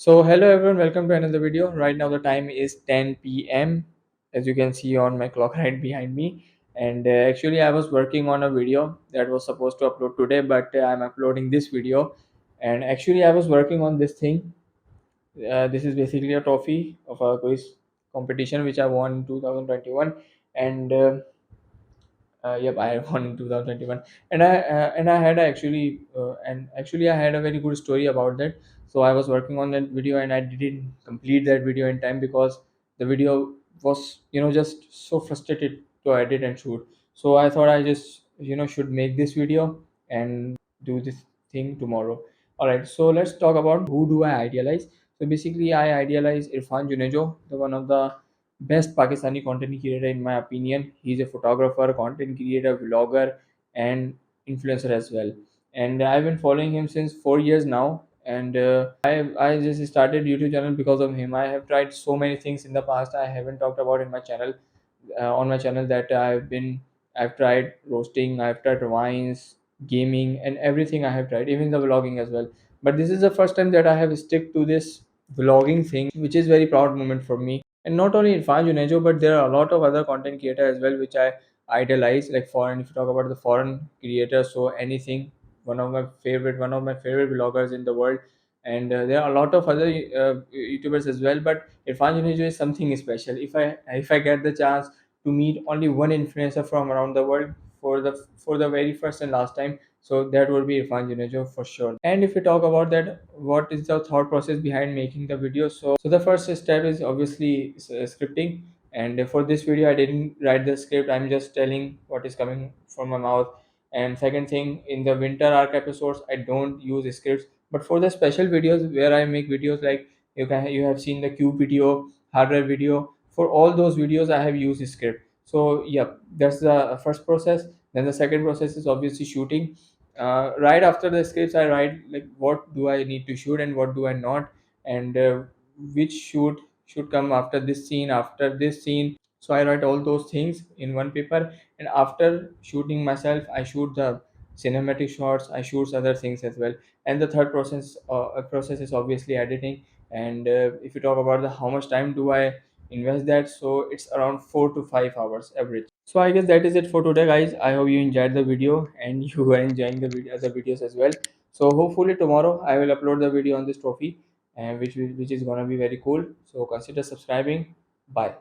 So hello everyone, welcome to another video. Right now the time is 10 p.m. as you can see on my clock right behind me. And actually I was working on a video that was supposed to upload today, but I'm uploading this video. And actually I was working on this thing. This is basically a trophy of a quiz competition which I won in 2021. And yep, I won in 2021, and I had actually I had a very good story about that. So I was working on that video, and I didn't complete that video in time because the video was just so frustrated to edit and shoot. So I thought I just should make this video and do this thing tomorrow. All right, so let's talk about who do I idealize. So basically, I idealize Irfan Junejo, the one of the best Pakistani content creator in my opinion. He's a photographer, content creator, vlogger, and influencer as well. And I've been following him since 4 years now. And I just started YouTube channel because of him. I have tried so many things in the past I haven't talked about in my channel on my channel that I've tried roasting, I've tried wines, gaming, and everything I have tried, even the vlogging as well. But this is the first time that I have stick to this vlogging thing, which is very proud moment for me. And not only Irfan Junejo, but there are a lot of other content creators as well, which I idolize. Like foreign, if you talk about the foreign creators, so anything, one of my favorite vloggers in the world. And there are a lot of other YouTubers as well. But Irfan Junejo is something special. If I get the chance to meet only one influencer from around the world for the very first and last time, so that would be Irfan Junejo for sure. And if we talk about that, what is the thought process behind making the video? So the first step is obviously scripting. And for this video, I didn't write the script. I'm just telling what is coming from my mouth. And second thing, in the winter arc episodes, I don't use scripts. But for the special videos where I make videos like you have seen the cube video, hardware video. For all those videos, I have used script. So yeah, that's the first process. Then the second process is obviously shooting. Right after the scripts, I write like what do I need to shoot and what do I not, and which should come after this scene, after this scene. So I write all those things in one paper, and after shooting myself, I shoot the cinematic shots, I shoot other things as well. And the third process is obviously editing. And if you talk about the how much time do I invest that, so it's around 4 to 5 hours average. So I guess that is it for today, guys. I hope you enjoyed the video and you are enjoying the other videos as well. So hopefully tomorrow I will upload the video on this trophy, and which is gonna be very cool. So consider subscribing. Bye.